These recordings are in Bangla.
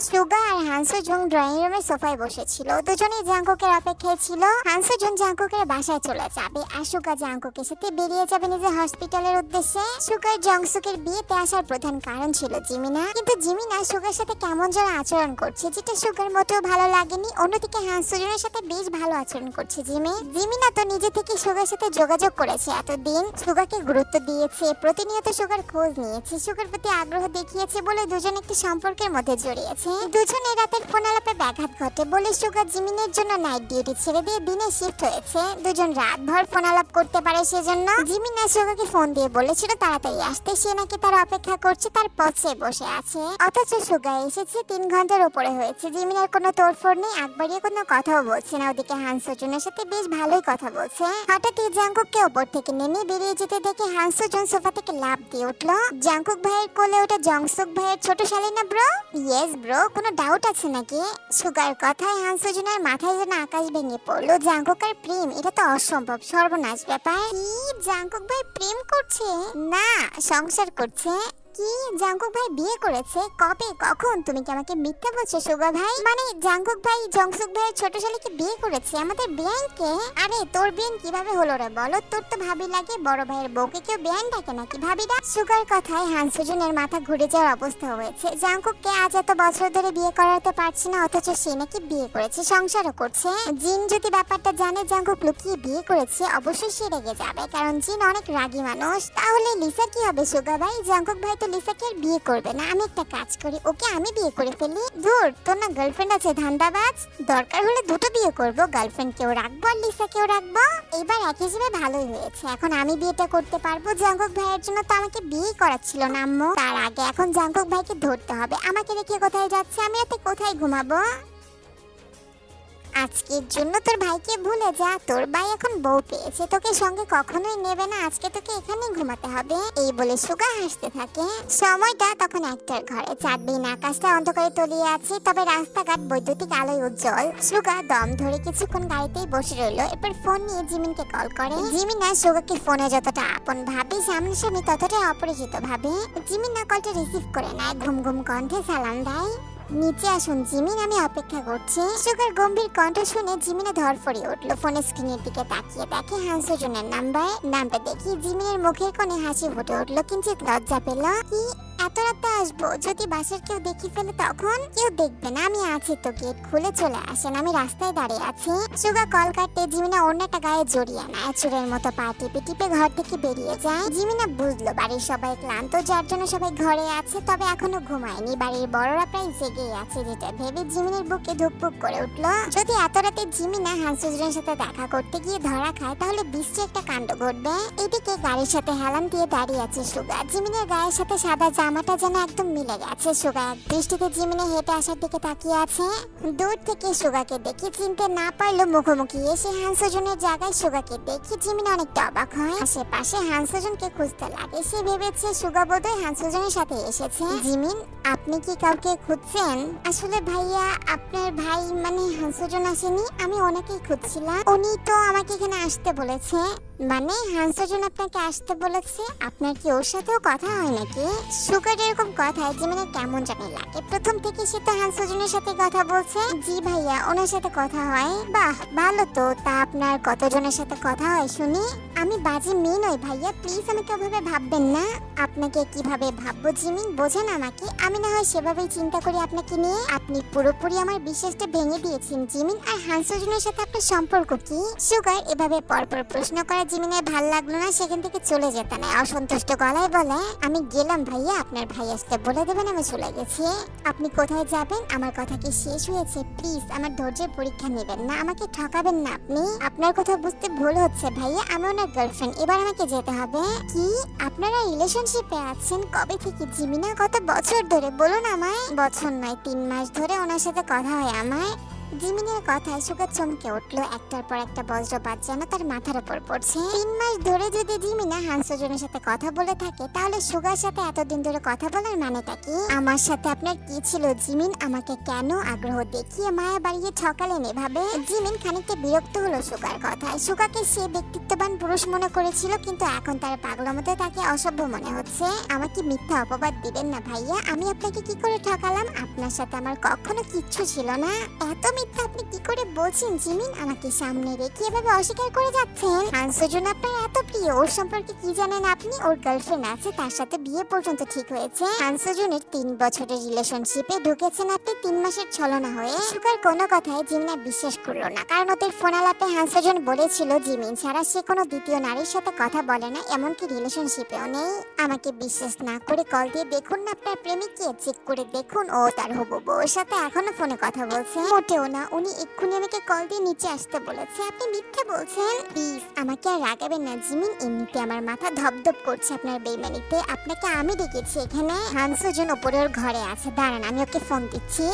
সুগা আর হানসো জুং ড্রয়িং রুমের সোফায় বসেছিল। দুজনেই জাঙ্কুকের অপেক্ষায় ছিল। হানসো জুং জাঙ্কুকের বাসায় চলে যাবে আর সুগা জাঙ্কুকের সাথে বেরিয়ে যাবে নিজের হসপিটালের উদ্দেশ্যে। সুগার জংসুকের বিয়েতে আসার প্রধান কারণ ছিল জিমিনা, কিন্তু জিমিনা সুগার সাথে কেমন যেন আচরণ করছে যেটা সুগার মোটেও ভালো লাগেনি। অন্যদিকে হানসো জুনের সাথে বেশ ভালো আচরণ করছে জিমিনা তো নিজে থেকে সুগার সাথে যোগাযোগ করেছে, এতদিন সুগাকে গুরুত্ব দিয়েছে, প্রতিনিয়ত সুগার খোঁজ নিয়েছে, সুগার প্রতি আগ্রহ দেখিয়েছে বলে দুজন একটি সম্পর্কের মধ্যে জড়িয়েছে। দুজনে রাতের ফোন আলাপে ব্যাঘাত ঘটে বলে সুগার জিমিনের জন্য নাইট ডিউটি ছেড়ে দিয়ে দিনে শিফট হয়েছে। দুজন রাতভর ফোন আলাপ করতে পারে সেজন্য জিমিনা সুগাকে ফোন দিয়ে বলেছিল তাড়াতাড়ি আসতে, সে নাকি তার অপেক্ষা করছে, তার পথে বসে আছে। অথচ সুগা এসেছে 3 ঘন্টার উপরে হয়েছে। জিমিনার কোনো তোড়ফোড় নেই, একবারই কোনো কথাও বলছে না। ওদিকে হানসো জুনের সাথে বেশ ভালোই কথা বলছে। হঠাৎই জাঙ্কুককে উপর থেকে নেমে বেরিয়ে যেতে দেখে হানসো জুন সোফা থেকে লাফ দিয়ে উঠলো। জাঙ্কুক ভাইয়ের কোলে ওটা জংসুক ভাইয়ের ছোট শালী না ব্রো? ইয়েস ব্রো, কোনো ডাউট আছে নাকি? সুগার কথায় হানসো জুনের মাথায় যেন আকাশ ভেঙে পড়লো। জাঙ্কুক আর প্রেম, এটা তো অসম্ভব, সর্বনাশ ব্যাপার। কি জাঙ্কুক ভাই প্রেম করছে? না, সংসার করছে। কি জাঙ্কুক ভাই বিয়ে করেছে? কবে, কখন? তুমি কি আমাকে মিথ্যা বলছো সুগা ভাই? মানে জাঙ্কুক ভাই জংসুক ভাইয়ের ছোট শালীকে বিয়ে করেছে, আমাদের বেআইনকে? আরে তোর বিয়ে কিভাবে হলো রে বলো? তোর তো ভাবি লাগে, বড় ভাইয়ের বউকে কেউ বেআইন ডাকে নাকি ভাবিরা? সুগার কথায় হানসো জুনের মাথা ঘুরে যাওয়ার অবস্থা হয়েছে। জাঙ্কুককে আজ এত বছর ধরে বিয়ে করাতে পারছে না, অথচ সে নাকি বিয়ে করেছে, সংসারও করছে। জিন যদি ব্যাপারটা জানে জাঙ্কুক লুকিয়ে বিয়ে করেছে, অবশ্যই সে রেগে যাবে, কারণ জিন অনেক রাগী মানুষ। তাহলে লিসা কি হবে সুগা ভাই? জাঙ্কুক ভাই লিসাকে বিয়ে করবে না। আমি একটা কাজ করি, ওকে আমি বিয়ে করে ফেলি। দূর, তোর না গার্লফ্রেন্ড আছে ধান্দাবাজ? দরকার হলে দুটো বিয়ে করবো, গার্লফ্রেন্ডকেও রাখবো আর লিসাকেও রাখবো। এবার এক হিসেবে ভালোই হয়েছে, এখন আমি বিয়েটা করতে পারবো। জাঙ্কুক ভাইয়ের জন্য তো আমাকে বিয়ে করাচ্ছিল না আম্মু, তার আগে এখন জাঙ্কুক ভাইকে ধরতে হবে। আমাকে রেখে কোথায় যাচ্ছে? আমি রাতে কোথায় ঘুমাবো? আজকের জন্য তোর ভাইকে ভুলে যা, তোর ভাই এখন বউ পেয়েছে, তোকে সঙ্গে কখনোই নেবে না, আজকে তোকে এখানেই ঘুমাতে হবে। এই বলে সুগা হাসতে থাকে। সময়টা তখন একটার ঘরে, চারদিন আকাশটা অন্ধকারে তলিয়ে আছে, তবে রাস্তাঘাট বৈদ্যুতিক আলোয় উজ্জ্বল। সুগা দম ধরে কিছুক্ষণ গাড়িতেই বসে রইল, এরপর ফোন নিয়ে জিমিনকে কল করে। জিমিনা সুগাকে ফোনে যতটা আপন ভাবে, সামনাসামনি ততটাই অপরিচিত ভাবে। জিমিনা কলটা রিসিভ করে নেয়, ঘুম ঘুম কণ্ঠে সালাম দেয়। নিচে আসুন জিমিন, আমি অপেক্ষা করছি। সুগার গম্ভীর কণ্ঠ শুনে জিমিনা ধরফড়িয়ে উঠলো। ফোনের স্ক্রিনের দিকে তাকিয়ে দেখে হানসো জুনের নামটা দেখি জিমিনের মুখের কোণে হাসি ফুটে উঠলো, কিঞ্চিত লজ্জা পেল। কি এত রাতে আসবো? যদি বাসার কেউ দেখি ফেলে তখন? কেউ দেখবে না, আমি আছি তো, গেট খুলে চলে আসেন, আমি রাস্তায় দাঁড়িয়ে আছি। সুগা কল কাটতে জিমিনা অন্যটা গায়ে জড়িয়ে নেয়, চুরের মতো পা টিপে টিপে ঘর থেকে বেরিয়ে যায়। জিমিনা বুঝলো বাড়ির সবাই ক্লান্ত, যার জন্য সবাই ঘরে আছে, তবে এখনো ঘুমায়নি। বাড়ির বড়রা প্রায় জেগেই আছে, যেটা ভেবে জিমিনের বুকে ধুকপুক করে উঠলো। যদি এত রাতে জিমিনা হানসো জুনের সাথে দেখা করতে গিয়ে ধরা খায়, তাহলে বিশ্বে একটা কাণ্ড ঘটবে। এদিকে গাড়ির সাথে হেলান দিয়ে দাঁড়িয়ে আছে সুগা। জিমিনের গায়ের সাথে সাদা জামাটা যেন একদম মিলে গেছে। সুগা এক দৃষ্টিতে জিমিনে হেঁটে আসার দিকে তাকিয়ে আছে। দূর থেকে সুগাকে দেখে চিনতে না পারলো, মুখোমুখি এসে হানসো জুনের জায়গায় সুগাকে দেখে জিমিনা অনেকটা অবাক হয়। আশেপাশে হানসো জুনকে খুঁজতে লাগে, সে ভেবেছে সুগা বোধহয় হানসো জুনের সাথে এসেছে। জিমিন, আপনি কি কাউকে খুঁজছেন? আসলে ভাইয়া, আপনার ভাই মানে হানসো জুন আসেনি, আমি ওনাকেই খুঁজছিলাম। উনি তো আমাকে এখানে আসতে বলেছে। মানে হানসো জুন আপনাকে আসতে বলেছে? আপনার কি ওর সাথেও কথা হয় নাকি? সুগার এরকম কথায় জিমিনের কেমন জানি লাগে। প্রথম থেকে সে তো হানসো জুনের সাথে কথা বলছে। জি ভাইয়া, ওনার সাথে কথা হয়। বাহ, ভালো তো। তা আপনার কতজনের সাথে কথা হয় শুনি? আমি বাজে মেয়ে নই ভাইয়া, প্লিজ আমাকে ওভাবে ভাববেন না। আপনাকে কিভাবে ভাববো জিমিন, বোঝেন আমাকে। আমি না হয় সেভাবেই চিন্তা করি আপনাকে নিয়ে। আপনি পুরোপুরি আমার বিশ্বাসটা ভেঙে দিয়েছেন জিমিন। আর হানসো জুনের সাথে আপনার সম্পর্ক কি? সুগার এভাবে পরপর প্রশ্ন করা জিমিনের ভাল লাগলো না, সেখান থেকে চলে যেতে নেয়। অসন্তুষ্ট গলায় বলে, আমি গেলাম ভাইয়া, আপনার ভাই আসতে বলে দেবেন আমি চলে গেছি। আপনি কোথায় যাবেন? আমার কথা কি শেষ হয়েছে? প্লিজ আমার ধৈর্যের পরীক্ষা নেবেন না, আমাকে ঠকাবেন না আপনি। আপনার কথা বুঝতে ভুল হচ্ছে ভাইয়া, আমি ওনার গার্লফ্রেন্ড, এবার আমাকে যেতে হবে। কি আপনারা রিলেশনশিপে আছেন? কবে থেকে জিমিনা? কত বছর ধরে বলুন আমায়। বছর নয়, 3 মাস ধরে ওনার সাথে কথা হয় আমার। জিমিনের কথায় সুগা চমকে উঠলো। একটার পর একটা বজ্রপাত যেন তার মাথার উপর পড়ছে। 3 মাস ধরে যদি জিমিন জিমিনা হানসোজনের সাথে কথা বলে থাকে, তাহলে সুগার সাথে এতদিন ধরে কথা বলার মানেটা কি? আমার সাথে আপনার কি ছিল জিমিন? আমাকে কেন আগ্রহ দেখিয়ে মায়া বাড়িয়ে ঠকালেন এভাবে? জিমিন খানিকটা বিরক্ত হলো সুগার কথায়। সুগাকে সে ব্যক্তিত্ববান পুরুষ মনে করেছিল, কিন্তু এখন তার পাগলামতে তাকে অসভ্য মনে হচ্ছে। আমাকে মিথ্যা অপবাদ দিবেন না ভাইয়া, আমি আপনাকে কি করে ঠকালাম? আপনার সাথে আমার কখনো কিচ্ছু ছিল না। এত মিথ্যা আপনি কি করে বলছেন জিমিন? আমাকে সামনে রেখে এভাবে অস্বীকার করে যাচ্ছেন। হানসোজন আপনার এত প্রিয়, ওর সম্পর্কে কি জানেন আপনি? ওর গার্লফ্রেন্ড আছে, তার সাথে বিয়ে পর্যন্ত ঠিক হয়েছে। হানসোজনের 3 বছরের রিলেশনশিপে ঢুকেছেন আপনি 3 মাসের ছলনা হয়ে। সুগার কোনো কথায় জিমিনা বিশ্বাস করলো না, কারণ ওদের ফোন আলাপে হানসোজন বলেছিল জিমিন ছাড়া সে কোনো দ্বিতীয় নারীর সাথে কথা বলে না, এমনকি রিলেশনশিপেও নেই। আমাকে বিশ্বাস না করে কল দিয়ে দেখুন না আপনার প্রেমিককে, চেক করে দেখুন ও তার হবু বউর সাথে এখনো ফোনে কথা বলছে। মোটেও না, উনি এক্ষুনি আমাকে কল দিয়ে নিচে আসতে বলেছে। আপনি মিথ্যে বলছেন। প্লিজ আমাকে আর রাগাবেন না জিমিন, এমনিতে আমার মাথা ধপধপ করছে আপনার বেইমানিতে। আপনাকে আমি ডেকেছি এখানে। হানসোজন উপরে ওর ঘরে আছে, দাঁড়ান আমি ওকে ফোন দিচ্ছি।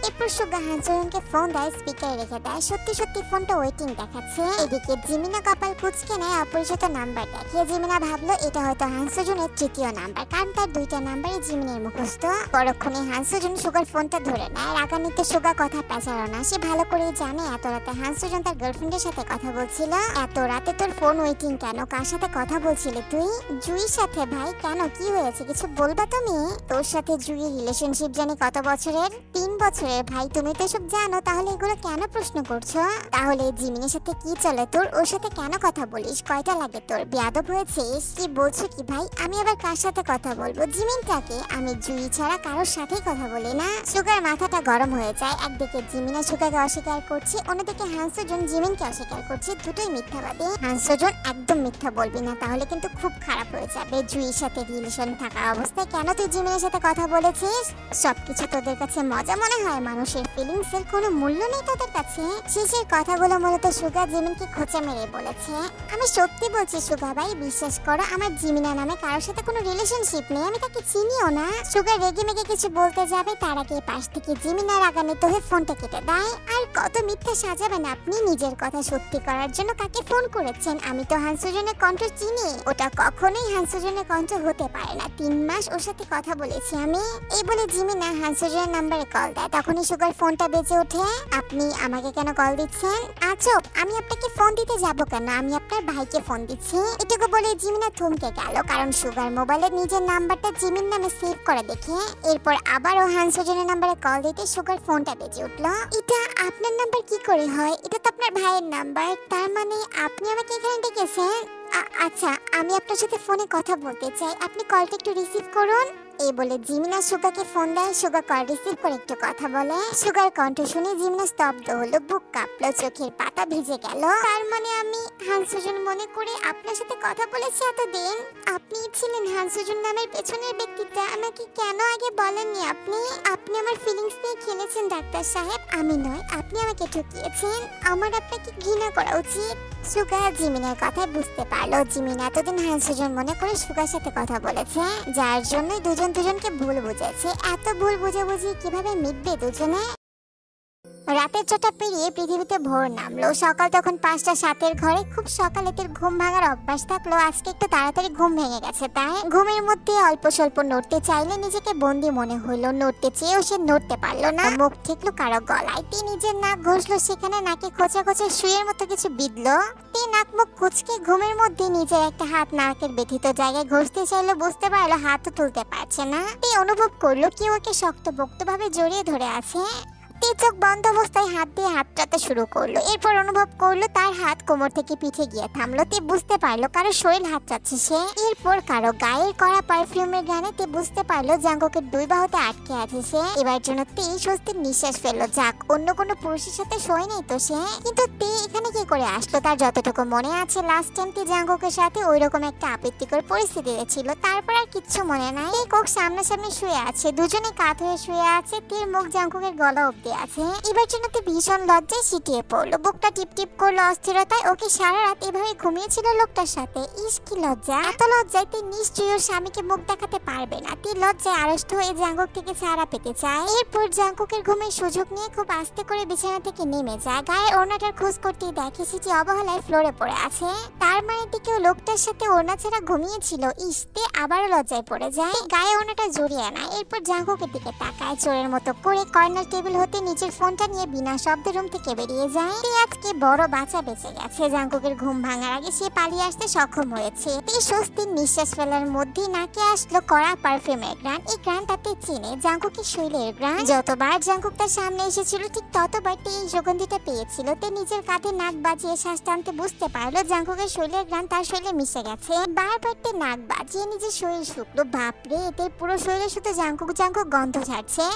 এরপর সুগা হানসোজনকে ফোন দেয়, স্পিকারে রেখে দেয়। সত্যি সত্যি ফোনটা ওয়েটিং দেখাচ্ছে। এদিকে জিমিনা কপাল কুঁচকে নেয় অপরিচিত নাম্বার দেখিয়ে। জিমিনা ভাবলো এটা হয়তো হানসোজনের 3য় নাম্বার, কারণ তার 2টা নাম্বারই জিমিনের মুখস্থ। পরক্ষণে হানসোজন সুগার ফোনটা ধরে নেয়। রাগান্বিত সুগা কথা পেঁচালো না, সে ভালো করে জানে এত রাতে হানসোজন তার গার্লফ্রেন্ডের সাথে কথা বলছিল। এত রাতে তোর ফোন ওয়েটিং কেন? কার সাথে কথা বলছিলে তুই? জুইর সাথে। ভাই কেন, কি হয়েছে, কিছু বলবা তুমি? তোর সাথে জুইর রিলেশনশিপ জানি কত বছরের? 3 বছরের। ভাই তুমি তো সব জানো, তাহলে এগুলো কেন প্রশ্ন করছো? তাহলে জিমিনের সাথে কি চলে তোর? ওর সাথে কেন কথা বলিস? কয়টা লাগে তোর? বেয়াদব হয়েছিস। কি বলছো কি ভাই? আমি আবার কার সাথে কথা বলবো? জিমিনটাকে। আমি জুই ছাড়া কারোর সাথেই কথা বলি না। সুগার মাথাটা গরম হয়ে যায়। একদিকে জিমিনা সুগাকে অস্বীকার করছে, অন্যদিকে হানসোজন জিমিনকে অস্বীকার করছে। দুটোই মিথ্যাবাদী। হানসোজন একদম মিথ্যা বলবি না, তাহলে কিন্তু খুব খারাপ হয়ে যাবে। জুইর সাথে রিলেশন থাকা অবস্থায় কেন তুই জিমিনের সাথে কথা বলেছিস? সবকিছু তোদের কাছে মজা মনে হয়? মানুষের ফিলিংসের কোনো মূল্য নেই তোদের কাছে? শেষের কথাগুলো মূলত সুগা জিমিনকে খোঁচা মেরে বলেছে। আমি সত্যি বলছি সুগা ভাই, বিশ্বাস করো আমার জিমিনা নামে কারোর সাথে কোনো রিলেশনশিপ নেই, আমি তাকে চিনিও না। সুগা রেগে মেগে কিছু বলতে যাবে, তার আগে পাশ থেকে জিমিনা রাগান্বিত হয়ে ফোনটা কেটে দেয়। আর কত মিথ্যা সাজাবেন আপনি নিজের কথা সত্যি করার জন্য? কাকে ফোন করেছেন? আমি তো হানসোজনের কণ্ঠ চিনি, ওটা কখনোই হানসোজনের কণ্ঠ হতে পারে না। 3 মাস ওর সাথে কথা বলেছি আমি। এই বলে জিমিনা হানসোজনের নাম্বারে কল দেয়। তখনই সুগার ফোনটা বেজে ওঠে। আপনি আমাকে কেন কল দিচ্ছেন? আচ্ছা, আমি আপনাকে ফোন দিতে যাব কেন? আমি আপনার ভাইকে ফোন দিচ্ছি। এটুকু বলে জিমিনা থমকে গেল, কারণ সুগার মোবাইলে নিজের নাম্বারটা জিমিন নামে সেভ করে দেখে। এরপর আবারও হানসোজনের নাম্বারে কল দিতে সুগার ফোনটা বেজে উঠল। এটা আপনার নাম্বার কি করে হয়? এটা তো আপনার ভাইয়ের নাম্বার। তার মানে আপনি আমাকে এখানে ডেকেছেন? আচ্ছা, আমি আপনার সাথে ফোনে কথা বলতে চাই, আপনি কলটা একটু রিসিভ করুন। এই বলে জিমিনা সুগাকে ফোন দেয়। সুগা কল রিসিভ করে একটু কথা বলে। সুগার কণ্ঠ শুনে জিমিনা স্তব্ধ হলো, বুক কাঁপলো, চোখের পাতা ভিজে গেল। তার মানে আমি হানসোজন মনে করে আপনার সাথে কথা বলেছি এতদিন? আপনি ছিলেন হানসোজন নামের পেছনের ব্যক্তিটা, আমাকে কেন আগে বলেননি আপনি? আপনি আমার ফিলিংস নিয়ে খেলেছেন ডাক্তার সাহেব, আমি নয়। আপনি আমাকে ঠকিয়েছেন। আমার আপনাকে ঘৃণা করা উচিত। সুগা জিমিনের কথায় বুঝতে পারলো জিমিন এতদিন হানসোজন মনে করে সুগার সাথে কথা বলেছে, যার জন্যই দুজনকে ভুল বুঝেছে। এত ভুল বুঝাবুঝি কিভাবে মিটবে দুজনে? রাতের 6টা পেরিয়ে পৃথিবীতে ভোর নামলো। সকাল তখন 5টা 7-এর ঘরে। খুব সকালে তোর ঘুম ভাঙার অভ্যাস থাকলো, আজকে একটু তাড়াতাড়ি ঘুম ভেঙে গেছে। তাই ঘুমের মধ্যে অল্প স্বল্প নড়তে চাইলে নিজেকে বন্দি মনে হইলো। নড়তে চেয়েও সে নড়তে পারলো না। মুখ ঠেকলো কারো গলায়। তে নিজের নাক ঘষলো, সেখানে নাকে খোঁচা খোঁচা শুয়ের মতো কিছু বিঁধলো। তে নাক মুখ কুচকে ঘুমের মধ্যে নিজের একটা হাত নাকের ব্যথিত জায়গায় ঘষতে চাইলো, বুঝতে পারলো হাতও তুলতে পারছে না। তে অনুভব করলো কেউ ওকে শক্তপোক্ত ভাবে জড়িয়ে ধরে আছে। চোখ বন্ধ অবস্থায় হাত দিয়ে হাতটাতে শুরু করলো। এরপর অনুভব করলো তার হাত কোমর থেকে পিঠে গিয়ে থামলো। তে বুঝতে পারলো কারো শরীর হাত চাচ্ছে সে। এরপর কারো গায়ের করা পারফিউমের গানে তে বুঝতে পারলো জাঙ্গকের 2 বাহুতে আটকে আছে সে। এবার জন্য তে স্বস্তির নিঃশ্বাস ফেললো। যাক, অন্য কোনো পুরুষের সাথে শোয় নেই তো সে। কিন্তু তে এখানে কি করে আসলো? তার যতটুকু মনে আছে লাস্ট টাইম তে জাঙ্গকের সাথে ওইরকম একটা আপত্তিকর পরিস্থিতিতে ছিল, তারপর আর কিচ্ছু মনে নাই। তে কোক সামনাসামনি শুয়ে আছে, দুজনে কাত হয়ে শুয়ে আছে। তের মুখ জাঙ্গকের গলা অব্দি তাকিয়ে আছে। এবার জন্য ভীষণ লজ্জায় সিটিয়ে পড়লো, বুকটা টিপ টিপ করলো অস্থিরতায়। ওকে সারা রাত এভাবে ঘুমিয়েছিল লোকটার সাথে। ইস কি লজ্জা! এত লজ্জায় তুই নিশ্চয়ই ওর স্বামীকে মুখ দেখাতে পারবে না। তুই লজ্জায় আড়ষ্ট হয়ে জাঙ্কুক থেকে ছাড়া পেতে চায়। এরপর জাঙ্কুকের ঘুমের সুযোগ নিয়ে খুব আস্তে করে বিছানা থেকে নেমে যায়। গায়ে ওড়নাটার খোঁজ করতে দেখে সিটি অবহেলায় ফ্লোরে পড়ে আছে। তার মানে দিকেও লোকটার সাথে ওড়না ছাড়া ঘুমিয়েছিল। ইসতে আবারও লজ্জায় পড়ে যায়, গায়ে ওড়নাটা জড়িয়ে নেয়। এরপর জাঙ্কুকের দিকে তাকায় চোরের মতো করে। কর্নার টেবিল হতে নিচের ফোনটা নিয়ে বিনা শব্দে রুম থেকে বেরিয়ে যায়। আজকে বড় বাঁচা বেঁচে গেছে। জাঙ্কুকের ঘুম ভাঙার আগে সে পালিয়ে আসতে সক্ষম হয়েছে। এই স্বস্তির নিঃশ্বাস ফেলার মধ্যেই নাকে আসলো কড়া পারফিউমের গ্রান। এই গ্রানটাতে চিনে জাঙ্কুকের শৈলের গ্রান। যতবার জাঙ্কুক তার সামনে এসেছিল ঠিক ততবার এই সুগন্ধিটা পেয়েছিল। তে নিজের কাঁধে নাক বাজিয়ে শ্বাস টানতে বুঝতে পারলো জাঙ্কুকের শৈলের গ্রান তার শৈলে মিশে গেছে। বারবার নাক বাজিয়ে নিজের শরীর শুকলো। বাপরে, এতে পুরো শরীরে শুধু জাঙ্কুক জাঙ্কুক গন্ধ ছাড়ছে।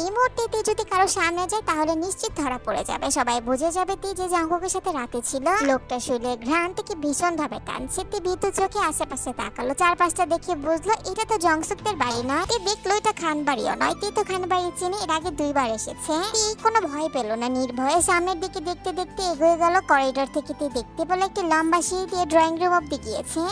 এই মুহূর্তে যদি কারো সামনে যায় তাহলে নিশ্চিত ধরা পড়ে যাবে। সবাই বুঝে যাবে যে জাঙ্কুকের সাথে রাতে ছিল। লোকটা শরীরের ঘ্রাণ থেকে ভীষণ ভাবে টানছে। ভীতু চোখে আশেপাশে তাকালো, চারপাশটা দেখে বুঝলো এটা তো জংসুকদের বাড়ি নয়। দেখলো এটা খান বাড়িও নয়। তো খান বাড়ি চিনি, এর আগে 2 বার এসেছে। কোনো ভয় পেল না, নির্ভয়ে সামনের দিকে দেখতে দেখতে এগিয়ে গেল। করিডোর থেকে দেখতে পেলো একটি লম্বা সিঁড়ি দিয়ে ড্রয়িং রুম অব্দি গিয়েছে।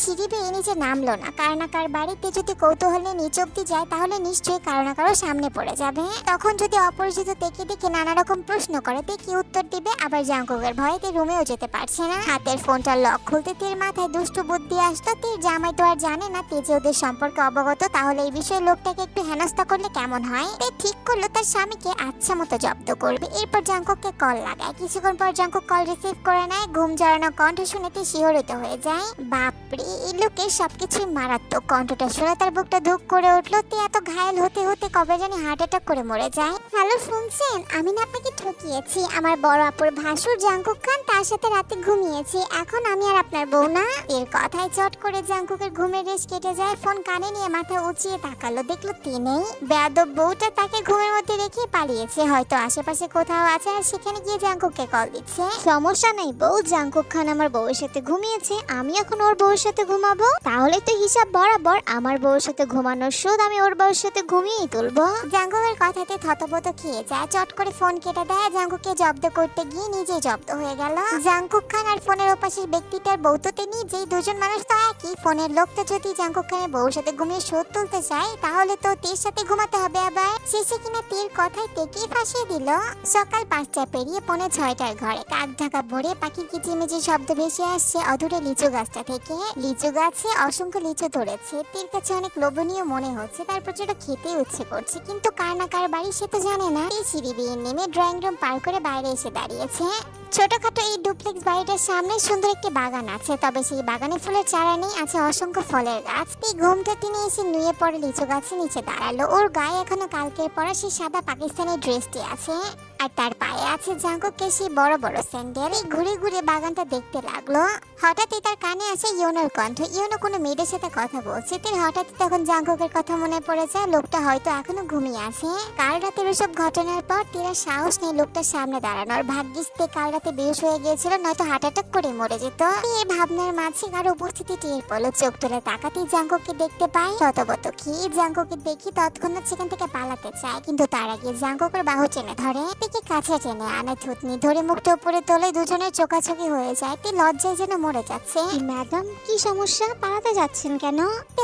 সিঁড়ি বেয়ে নিচে নামলো না। কার না কার বাড়িতে যদি কৌতূহলে নিচে অব্দি যায় তাহলে নিশ্চয়ই কারো না কারো সামনে পড়ে যাবে। তখন যদি অপরিচিত দেখে নানা রকম প্রশ্ন করে কি উত্তর দিবে? আবার জাঙ্কুকের ভয়ে রুমেও যেতে পারছে না। হাতের ফোনটা লক খুলতে তীর মাথায় দুষ্টু বুদ্ধি আসতো। তীর জামাই তো আর জানে না যে ওদের সম্পর্কে অবগত, তাহলে এই বিষয়ে লোকটাকে একটু হেনস্থা করলে কেমন হয়। ঠিক করলো তার স্বামীকে আচ্ছা মতো জব্দ করবে। এরপর জাঙ্কুককে কল লাগায়। কিছুক্ষণ পর জাঙ্কুক কল রিসিভ করে নেয়। ঘুম জড়ানো কণ্ঠ শুনে শিহরিত হয়ে যায়। বাপরে, এই লোকের সবকিছুই মারাত্মক। কণ্ঠটা শুনে তার বুকটা ধুক করে উঠলো। এত ঘায়েল হতে হতে কবে জানি হার্ট অ্যাটাক করে মরে যায়। হ্যালো, শুনছেন? আমি না আপনাকে ঠকিয়েছি। আমার বড় আপুর ভাসুর জাঙ্কুক খান, তার সাথে রাতে ঘুমিয়েছি। এখন আমি আর আপনার বউ না। এর কথায় চট করে জাঙ্কুকের ঘুমের রেশ কেটে যায়। ফোন কানে নিয়ে মাথা উঁচিয়ে তাকালো, দেখলো নেই। বেয়াদব বউটা তাকে ঘুমের মধ্যে রেখে পালিয়েছে। হয়তো আশেপাশে কোথাও আছে আর সেখানে গিয়ে জাঙ্কুককে কল দিচ্ছে। সমস্যা নাই বউ, জাঙ্কুক খান আমার বউয়ের সাথে ঘুমিয়েছে, আমি এখন ওর বউয়ের সাথে ঘুমাবো। তাহলে তো হিসাব বরাবর। আমার বউয়ের সাথে ঘুমানোর শোধ আমি ওর বউয়ের সাথে ঘুমিয়েই তুলবো। জাঙ্কুকের কথাতে থতবত খেয়ে যায়। চট করে ফোন কেটে দেয়। জাঙ্কুককে জব্দ করতে গিয়ে নিজেই জব্দ হয়ে গেল। জাঙ্কুক খান আর ফোনের ওপাশের ব্যক্তিটার বউ তো নিজেই, দুজন মানুষ তো একই। ফোনের লোকটা যদি জাঙ্কুক খানের বউর সাথে ঘুমিয়ে শোধ তুলতে চায় তাহলে তো তীর সাথে ঘুমাতে হবে। আবার শেষে কিনা তীর কথায় তেকেই ফাঁসিয়ে দিল। সকাল 5টা পেরিয়ে 5:45 ঘরে কাক ঢাকা ভরে পাখির কিচিমিচি শব্দ ভেসে আসছে অদূরে লিচু গাছটা থেকে। লিচু গাছে অসংখ্য লিচু ধরেছে। তীর কাছে অনেক লোভনীয় মনে হচ্ছে। তার প্রচুর খেতে ইচ্ছে করছে, কিন্তু কার না কার বাড়ি সে তো জানে না। এই সিঁড়ি বেয়ে নেমে ড্রয়িং রুম পার করে বাইরে এসে দাঁড়িয়েছে। ছোটখাটো এই ডুপ্লেক্স বাড়িটার সামনে সুন্দর একটি বাগান আছে, তবে সেই বাগানে ফুলের চারা নেই, আছে অসংখ্য ফলের গাছ। এই ঘুমটা তিনি এসে নুয়ে পড়ে লিচু গাছের নিচে দাঁড়ালো। ওর গায়ে এখনো কালকের পরা সেই সাদা পাকিস্তানি ড্রেসটি আছে, আর তার পায়ে আছে জাঙ্কুকের সেই বড় বড় স্যান্ডেল। ঘুরে ঘুরে বাগানটা দেখতে লাগলো। হঠাৎই তার কানে আসে ইউনোর কণ্ঠ। ইউনো কোনো মেয়েদের সাথে কথা বলছে। হঠাৎ তখন জাঙ্কুকের কথা মনে পড়ে যায়। লোকটা হয়তো এখনো ঘুমিয়ে আছে। কাল রাতের ওসব ঘটনার পর তীরা সাহস নেই লোকটার সামনে দাঁড়ানোর। ভাগ্যিস কাল রাতে বেহুশ হয়ে গিয়েছিল, নয়তো হার্ট অ্যাটাক করে মরে যেত। এই ভাবনার মাঝে কারো উপস্থিতি টের পেলো। চোখ তুলে তাকাতেই জাঙ্কুককে দেখতে পায়। ততবত কি জাঙ্কুককে দেখি তৎক্ষণাৎ সেখান থেকে পালাতে চায়, কিন্তু তার আগে জাঙ্কুকের বাহু টেনে ধরে। কাছে টেনে আনে, থুতনি ধরে মুখটা উপরে তোলে। দুজনের চোখাচোখি হয়ে যায়। লজ্জায় যেন মরে যাচ্ছে। ম্যাডাম, কি সমস্যা? পালাতে যাচ্ছেন কেন?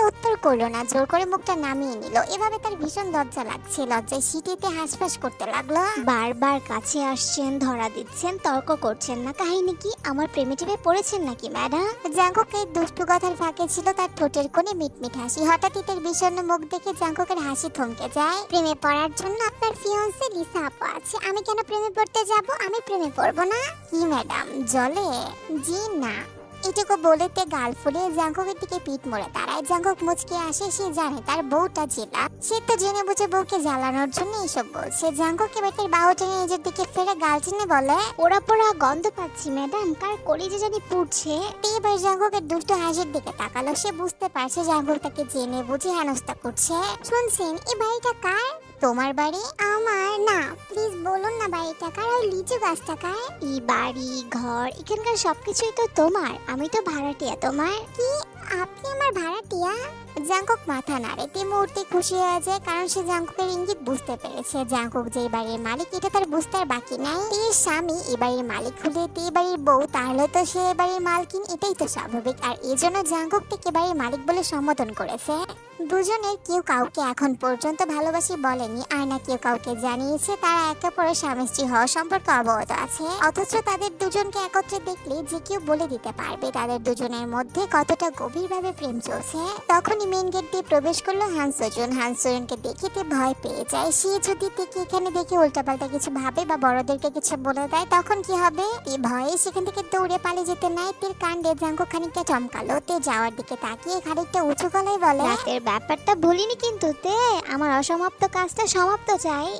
উত্তর করলো না, জোর করে মুখটা নামিয়ে নিল। এভাবে তার ভীষণ লজ্জা লাগছে। লজ্জায় সিটিতে হাঁসফাঁস করতে লাগলো। বারবার কাছে আসছেন, ধরা দিচ্ছেন, তর্ক করছেন না। কাহিনী কি? আমার প্রেমে টেমে পড়েছেন নাকি ম্যাডাম? জাঙ্কুকের দুষ্টু কথার ফাঁকে ছিল তার ঠোঁটের কোণে মিটমিট হাসি। হঠাৎই তার বিষণ্ণ মুখ দেখে জাঙ্কুকের হাসি থমকে যায়। প্রেমে পড়ার জন্য আপনার ফিয়ান্সে লিসা আপু আছে, আমি কেন প্রেমে পড়তে যাব? আমি প্রেমে পড়বো না। কি ম্যাডাম, জলে? জি না। এটুকু বলেতে গাল ফুলিয়ে জাঙ্কুকের দিকে পিঠ মোড়ে দাঁড়ায়। জাঙ্কুক মুচকে আসে। সে জানে তার বউটা জেলা। সে তো জেনে বুঝে বউকে জ্বালানোর জন্য এইসব বলছে। জাঙ্কুক এবার তার বাহু টেনে নিজের দিকে ফেরে গাল টেনে বলে, পোড়া পোড়া গন্ধ পাচ্ছি ম্যাডাম, কার কলিজা জানি পুড়ছে। এবার জাঙ্কুকের দুষ্টু হাসির দিকে তাকালো। সে বুঝতে পারছে জাঙ্কুক তাকে জেনে বুঝে হেনস্থা করছে। শুনছেন, এই বাড়িটা কার? তোমার বাড়ি? আমার না, প্লিজ বলুন না বাড়িটা কার, আর লিচু গাছটা কার? এই বাড়ি ঘর এখানকার সবকিছুই তো তোমার, আমি তো ভাড়াটিয়া। তোমার কি? আপনি আমার ভাড়াটিয়া? জাঙ্কুক মাথা নাড়ে। তে মুহূর্তে খুশি হয়ে যায়, কারণ সে জাঙ্কুকের ইঙ্গিত বুঝতে পেরেছে। জাঙ্কুক যে বাড়ির মালিক এটা তার বুঝতে আর বাকি নাই। তের স্বামী এ বাড়ির মালিক হলে তে বাড়ির বউ, তাহলে তো সে বাড়ির মালকিন, এটাই তো স্বাভাবিক। আর এজন্য জাঙ্কুক তে বাড়ির মালিক বলে সম্বোধন করেছে। দুজনের কেউ কাউকে এখন পর্যন্ত ভালোবাসি বলেনি, আর না কেউ কাউকে জানিয়েছে তারা একে অপরের স্বামী স্ত্রী হওয়া সম্পর্কে অবগত আছে। অথচ তাদের দুজনকে একত্রে দেখলে যে কেউ বলে দিতে পারবে তাদের দুজনের মধ্যে কতটা গভীরভাবে প্রেম চলছে। তখনই মেন গেট দিয়ে প্রবেশ করলো হান সজুন। হান সজুনকে দেখে তে ভয় পেয়ে যায়। সে যদি তেকে এখানে দেখে উল্টাপাল্টা কিছু ভাবে বা বড়দেরকে কিছু বলে দেয় তখন কি হবে? তে ভয়ে সেখান থেকে দৌড়ে পালিয়ে যেতে নাই। তের কাণ্ডে জাঙ্কুক খানিকটা চমকালো। তে যাওয়ার দিকে তাকিয়ে খানিকটা উঁচু গলায় বলে, ব্যাপারটা ভুলিনি কিন্তু তে, আমার অসমাপ্ত কাজটা সমাপ্ত চাই।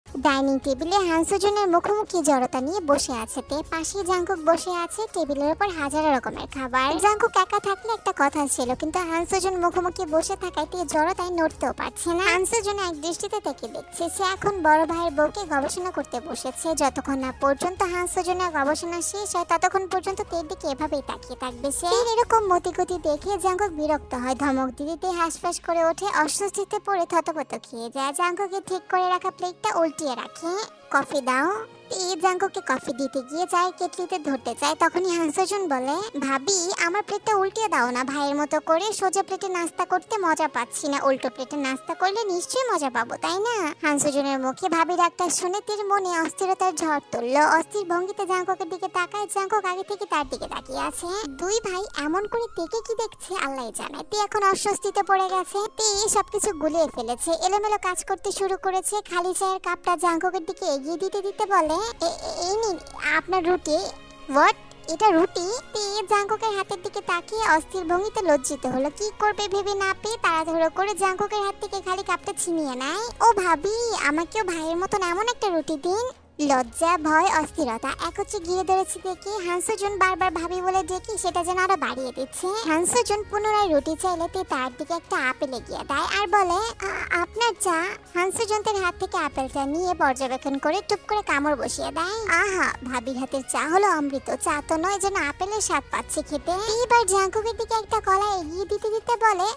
ডাইনিং টেবিলে হান সজুনের মুখোমুখি জড়তা নিয়ে বসে আছে তে। পাশে জাঙ্কুক বসে আছে। টেবিলের উপর হাজার রকমের খাবার। জাঙ্কুক একা থাকলে একটা কথা ছিল, কিন্তু হান সজুন মুখোমুখি বসে থাকায় তে জড়তায় নড়তেও পারছে না। হান সজুন এক দৃষ্টিতে তাকে দেখছে। সে এখন বড় ভাইয়ের বউকে গবেষণা করতে বসেছে। যতক্ষণ না পর্যন্ত হান সজুনের গবেষণা শেষ হয় ততক্ষণ পর্যন্ত তের দিকে এভাবেই তাকিয়ে থাকবে সে। এরকম মতিগতি দেখে জাঙ্কুক বিরক্ত হয়। ধমক দিতে হাঁসফাঁস করে ওঠে। অস্বস্তিতে পড়ে থতপত খেয়ে যায়। জাঙ্কুকে ঠিক করে রাখা প্লেটটা উল্টিয়ে রাখে। কফি দাও। এই জাঙ্কুকে কফি দিতে গিয়ে চায়ের কেটলিতে ধরতে চায়। তখনই হান সজুন বলে, ভাবি আমার প্লেটটা উল্টিয়ে দাও না। ভাইয়ের মতো করে সোজা প্লেটে নাস্তা করতে মজা পাচ্ছি না, উল্টো প্লেটে নাস্তা করলে নিশ্চয়ই মজা পাবো, তাই না? হান সজুনের মুখে ভাবি ডাকটা শুনে তের মনে অস্থিরতার ঝড় তুললো। অস্থির ভঙ্গিতে জাঙ্কুকের দিকে তাকায়। জাঙ্কুক আগে থেকে তার দিকে তাকিয়ে আছে। দুই ভাই এমন করে তেকে কি দেখছে আল্লাহ জানে। তে এখন অস্বস্তিতে পড়ে গেছে। তে সবকিছু গুলিয়ে ফেলেছে। এলোমেলো কাজ করতে শুরু করেছে। খালি চায়ের কাপটা জাঙ্কুকের দিকে এগিয়ে দিতে দিতে বলে, এই নিন আপনার রুটি। হোয়াট? এটা রুটি? তে জাঙ্কুকের হাতের দিকে তাকিয়ে অস্থির ভঙ্গিতে লজ্জিত হলো। কি করবে ভেবে না পেয়ে তাড়াহুড়ো করে জাঙ্কুকের হাত থেকে খালি কাপটা ছিনিয়ে নেয়। ও ভাবি, আমাকেও ভাইয়ের মতন এমন একটা রুটি দিন। লজ্জা, ভয়, অস্থিরতা একত্রে ঘিরে ধরেছে দেখে হান সজুন বারবার ভাবি বলে ডেকে সেটা যেন আরো বাড়িয়ে দিচ্ছে। হান সজুন পুনরায় রুটি চাইলে তে তার দিকে একটা আপেল এগিয়ে দেয় আর বলে, আপনার চা। হান সজুন তার হাত থেকে আপেলটা নিয়ে পর্যবেক্ষণ করে টুপ করে কামড় বসিয়ে দেয়। আহা, ভাবির হাতের চা হলো অমৃত। চা তো নয়, যেন আপেলের স্বাদ পাচ্ছে খেতে। এবার জাঙ্কুকের দিকে একটা কলা এগিয়ে দিতে দিতে বলে,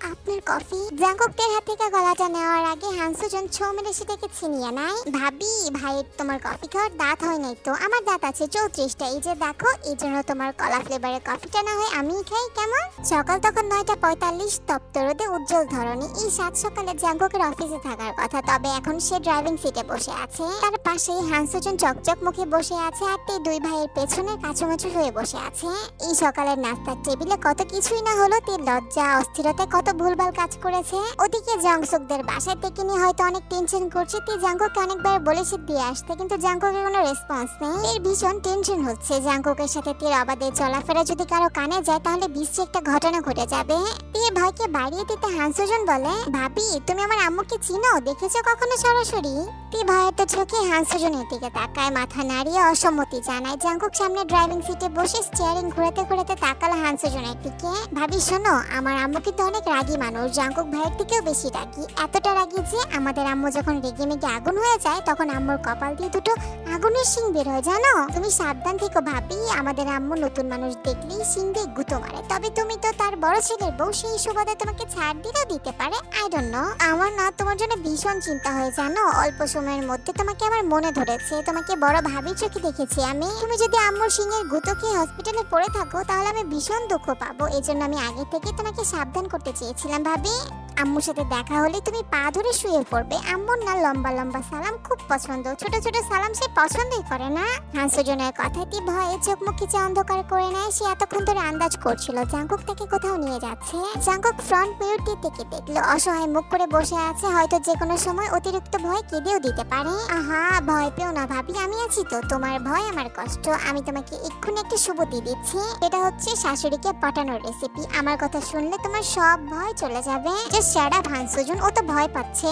আপনার কফি। জাঙ্কুকের হাত থেকে গলাটা নেওয়ার আগে হান সজুন ছো মেরে সেটাকে ছিনিয়ে নেয়। ভাবি, ভাইয়ের তোমার কফি খাওয়ার দাঁত হয় নাই তো? আমার দাঁত আছে 34টা। এই যে দেখো, এই জন্য তোমার কলা ফ্লেভারের কফিটা না হয় আমি খাই, কেমন? সকাল তখন 9:45। তপ্ত রোদে উজ্জ্বল ধরনী। এই সাত সকালে জাঙ্কুকের অফিসে থাকার কথা, তবে এখন সে ড্রাইভিং সিটে বসে আছে। তার পাশেই হান সজুন চকচক মুখে বসে আছে। আর তে দুই ভাইয়ের পেছনে কাছামাছি হয়ে বসে আছে। এই সকালের নাস্তার টেবিলে কত কিছুই না হলো। তে লজ্জা, অস্থিরতা, কত ভুলভাল কাজ করেছে। ওদিকে জাংসুকদের বাসায় থেকে নিয়ে হয়তো অনেক টেনশন করছে। তে জাঙ্কুককে অনেকবার বলেছে দিয়ে আসতে, কিন্তু জাঙ্কুকের কোনো রেসপন্স নেই। এর ভীষণ টেনশন হচ্ছে। জাঙ্কুকের সাথে তের অবাধে চলাফেরা যদি কারো কানে যায় তাহলে বিশ্বে একটা ঘটনা ঘটে যাবে। তে ভয়কে বাড়িয়ে দিতে হান সজুন বলে, ভাবি তুমি আমার আম্মুকে চিনো? দেখেছো কখনো সরাসরি? তে ভয়ের চোখে হান সজুনের দিকে তাকায়, মাথা নাড়িয়ে অসম্মতি জানায়। জাঙ্কুক সামনে ড্রাইভিং সিটে বসে স্টিয়ারিং ঘোরাতে ঘোরাতে তাকালো হান সজুনের দিকে। ভাবি শোনো, আমার আম্মু কিন্তু অনেক রাগী মানুষ। জাঙ্কুক ভাইয়ের থেকেও বেশি রাগী। এতটা রাগী যে আমাদের আম্মু যখন রেগে মেগে আগুন হয়ে যায় তখন আম্মুর কপাল দিয়ে দুটো আগুনের শিং বের হয়, জানো? তুমি সাবধান থেকো ভাবি। আমাদের আম্মু নতুন মানুষ দেখলেই শিং দিয়ে গুঁতো মারে। তবে তুমি তো তার বড় ছেলের বউ, সেই সুবাদে তোমাকে ছাড় দিলেও দিতে পারে। I don't know. আমার না তোমার জন্য ভীষণ চিন্তা হয়, জানো? অল্প সময়ের মধ্যে তোমাকে আমার মনে ধরেছে। তোমাকে বড় ভাবির চোখে দেখেছি আমি। তুমি যদি আম্মুর শিংয়ের গুঁতো খেয়ে হসপিটালে পড়ে থাকো তাহলে আমি ভীষণ দুঃখ পাবো। এজন্য আমি আগে থেকে তোমাকে সাবধান করতে চেয়েছিলাম ভাবি। আম্মুর সাথে দেখা হলে তুমি পা ধরে শুয়ে পড়বে। আম্মুর না লম্বা লম্বা সালাম খুব পছন্দ, ছোট ছোট সালাম সে পছন্দই করে না। হান সজুনের কথাটি ভয়ে চোখ মুখ খিচে অন্ধকার করে নেয়। সে এতক্ষণ ধরে আন্দাজ করছিল জাঙ্কুক তাকে কোথাও নিয়ে যাচ্ছে। জাঙ্কুক ফ্রন্ট মিরর দিয়ে থেকে দেখলো অসহায় মুখ করে বসে আছে। হয়তো যে কোনো সময় অতিরিক্ত ভয় কেঁদেও দিতে পারে। আহা, ভয় পেও না ভাবি, আমি আছি তো। তোমার ভয় আমার কষ্ট। আমি তোমাকে এক্ষুনি একটা সুবুদ্ধি দিচ্ছি। এটা হচ্ছে শাশুড়িকে পটানোর রেসিপি। আমার কথা শুনলে তোমার সব ভয় চলে যাবে। শাট আপ হান সজুন, ও তো ভয় পাচ্ছে।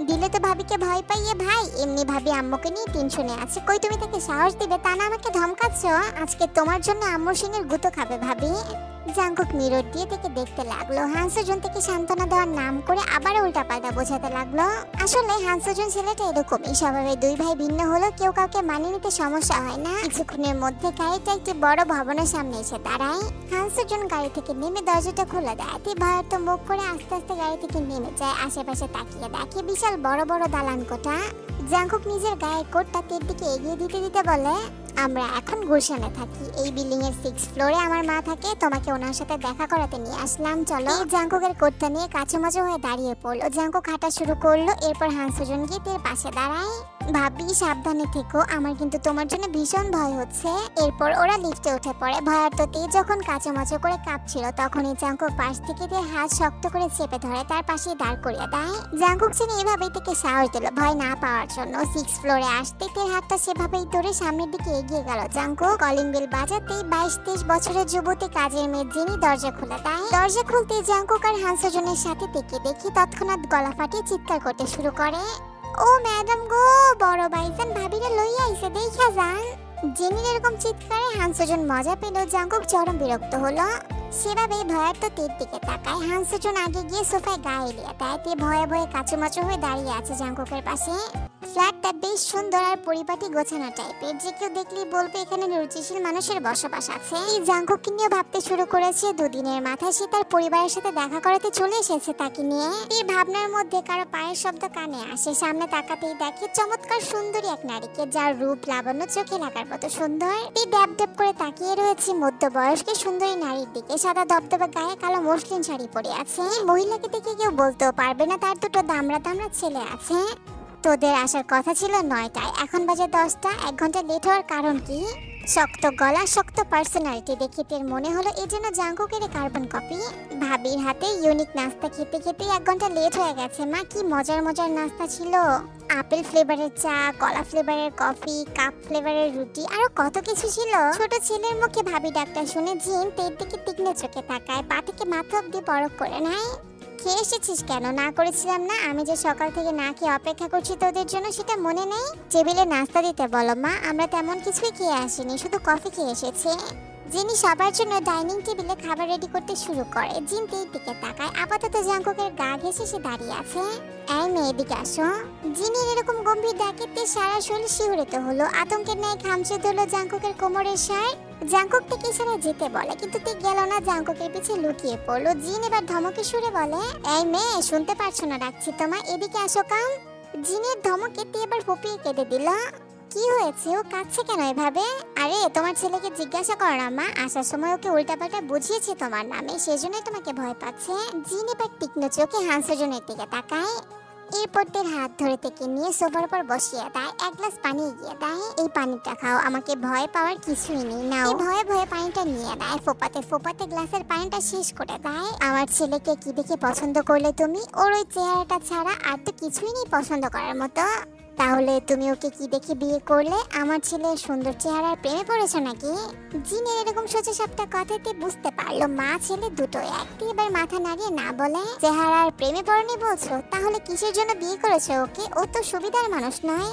দিলে তো ভাবিকে ভয় পাইয়ে ভাই। এমনি ভাবি আম্মুকে নিয়ে টেনশনে আছে। কই তুমি তাকে সাহস দিবে? তা না আমাকে ধমকাচ্ছ। আজকে তোমার জন্য আম্মুর সিংহের গুঁতো খাবে ভাবি। জাঙ্কুক মিরর দিয়ে থেকে দেখতে লাগলো। হানসোজুন থেকে সান্ত্বনা দেওয়ার নাম করে আবার উল্টাপাল্টা বোঝাতে লাগলো। আসলে হানসোজুন ছেলেটা এরকমই স্বভাবে, দুই ভাই ভিন্ন হলো কেউ কাউকে মানিয়ে নিতে সমস্যা হয় না। কিছুক্ষণের মধ্যে গাড়িটা একটি বড় ভবনের সামনে এসে দাঁড়ায়। হানসোজুন গাড়ি থেকে নেমে দরজাটা খুলে দেয়। তে ভয়ার্ত মুখ করে আস্তে আস্তে গাড়ি থেকে নেমে যায়। আশেপাশে তাকিয়ে দেখে বিশাল বড় বড় দালান কোঠা। জাঙ্কুক নিজের গায়ের কোটটা তের দিকে এগিয়ে দিতে দিতে বলে, আমরা এখন গুলশানে থাকি। এই বিল্ডিং এর 6th ফ্লোরে আমার মা থাকে। তোমাকে ওনার সাথে দেখা করাতে নিয়ে আসলাম, চলো। জাঙ্কুকের কোটটা নিয়ে কাছামাঝি হয়ে দাঁড়িয়ে পড়লো। জাঙ্কুক হাঁটা শুরু করলো। এরপর হানসোজুন গিয়ে তের পাশে দাঁড়ায়। ভাবি সাবধানে থেকো, আমার কিন্তু তোমার জন্য ভীষণ ভয় হচ্ছে। এরপর ওরা লিফটে উঠে পড়ে। ভয়ার্ত তে যখন কাছামাচো করে কাঁপছিল তখনই জাঙ্কুক পাশ থেকে তের হাত শক্ত করে চেপে ধরে তার পাশে দাঁড় করিয়ে দেয়। জাঙ্কুক চিনি এভাবেই থেকে সাহস দিল ভয় না পাওয়ার জন্য। 6th ফ্লোরে আসতে তের হাতটা সেভাবেই ধরে সামনের দিকে এগিয়ে গেল। জাঙ্কুক কলিং বেল বাজাতেই 22-23 বছরের যুবতী কাজের মেয়ে জিনি দরজা খুলে দেয়। দরজা খুলতে জাঙ্কুক আর হানসোজনের সাথে থেকে দেখি তৎক্ষণাৎ গলা ফাটিয়ে চিৎকার করতে শুরু করে, ও ম্যাডাম গো, বড় ভাইজান ভাবিরে লইয়া আইছে, দেখা যান। জেনির এরকম চিৎকারে হানসোজন মজা পেল। জাঙ্কুক চরম বিরক্ত হলো। সেভাবেই ভয়ার্ত তীর দিকে তাকায়। হানসোজন আগে গিয়ে সোফায় গা এলিয়ে দেয়। তে ভয়ে ভয়ে কাচুমাচু হয়ে দাঁড়িয়ে আছে জাঙ্কুকের পাশে। ফ্ল্যাটটা বেশ সুন্দর আর পরিপাটি গোছানো টাইপের। যে কেউ দেখলেই বলবে এখানে রুচিশীল মানুষের বসবাস আছে। এই জাঙ্কুককে নিয়ে ভাবতে শুরু করেছে। দুদিনের মাথায় সে তার পরিবারের সাথে দেখা করাতে চলে এসেছে তাকে নিয়ে। এই ভাবনার মধ্যে কারো পায়ের শব্দ কানে আসে। সামনে তাকাতেই দেখে চমৎকার সুন্দরী এক নারীকে, যার রূপ লাবণ্য চোখে লাগার মতো সুন্দর। এই ড্যাব ড্যাব করে তাকিয়ে রয়েছে মধ্যবয়স্ক সুন্দরী নারীর দিকে। সাদা দবদবে গায়ে কালো মসলিন শাড়ি পরে আছে। মহিলাকে দেখে কেউ বলতেও পারবে না তার দুটো দামড়া দামড়া ছেলে আছে। তোদের আসার কথা ছিল 9টায়, এখন বাজে 10টা। 1 ঘন্টা লেট হওয়ার কারণ কি? শক্ত গলা, শক্ত পার্সোনালিটি দেখে তের মনে হলো এই যেন জাঙ্কুকের কার্বন কপি। ভাবির হাতে ইউনিক নাস্তা খেতে খেতে 1 ঘন্টা লেট হয়ে গেছে। মা কি মজার মজার নাস্তা ছিল! আপেল ফ্লেভারের চা, কলা ফ্লেভারের কফি, কাপ ফ্লেভারের রুটি, আরো কত কিছু ছিল। ছোট ছেলের মুখে ভাবি ডাক্তার শুনে জিন তের দিকে তীক্ষ্ণ চোখে তাকায়। পা থেকে মাথা অব্দি বরফ করে নেয়। খেয়ে এসেছিস কেন? না করেছিলাম না? আমি যে সকাল থেকে না খেয়ে অপেক্ষা করছি তোদের জন্য, সেটা মনে নেই? টেবিলে নাস্তা দিতে বলো মা, আমরা তেমন কিছুই খেয়ে আসিনি, শুধু কফি খেয়ে এসেছি। জিনি সবার জন্য ডাইনিং টেবিলে খাবার রেডি করতে শুরু করে। জিন তের দিকে তাকায়। আপাতত জাঙ্কুকের গা ঘেঁষে সে দাঁড়িয়ে আছে। এই মেয়ে এদিকে আসো। জিনির এরকম গম্ভীর ডাকে তে সারা শরীর শিহরিত হলো। আতঙ্কের ন্যায় খামচে ধরলো জাঙ্কুকের কোমরের শার্ট। জাঙ্কুক থেকে ইশারা যেতে বলে, কিন্তু তে গেল না। জাঙ্কুকের পিছে লুকিয়ে পড়লো। জিন এবার ধমকে সুরে বলে, এই মেয়ে শুনতে পারছো না ডাকছি তোমায়, এদিকে আসো কাম। জিনের ধমকে তে এবার ফুপিয়ে কেঁদে দিল। কি হয়েছে? ও কাঁদছে কেন এভাবে? আরে তোমার ছেলেকে জিজ্ঞাসা করো না মা, আসার সময় ওকে উল্টাপাল্টা বুঝিয়েছি তোমার নামে, সেজন্যই তোমাকে ভয় পাচ্ছে। জিন এবার তীক্ষ্ণ চোখে হানসোজনের দিকে তাকায়। এরপর তের হাত ধরে থেকে নিয়ে সোফার উপর বসিয়ে দেয়। 1 গ্লাস পানি এগিয়ে দেয়। এই পানিটা খাও, আমাকে ভয় পাওয়ার কিছুই নেই, নাও। ভয়ে ভয়ে পানিটা নিয়ে দেয়। ফোপাতে ফোপাতে গ্লাসের পানিটা শেষ করে দেয়। আমার ছেলেকে কি দেখে পছন্দ করলে তুমি? ওর ওই চেহারাটা ছাড়া আর তো কিছুই নেই পছন্দ করার মতো। তাহলে তুমি ওকে কি দেখে বিয়ে করলে? আমার ছেলের সুন্দর চেহারার প্রেমে পড়েছো নাকি? জিনের এরকম সোজা সাপটা কথাতে বুঝতে পারলো মা ছেলে দুটোই এক। এবার মাথা নাড়িয়ে না বলে, চেহারার প্রেমে পড়নি বলছো? তাহলে কিসের জন্য বিয়ে করেছো ওকে? ও তো সুবিধার মানুষ নয়।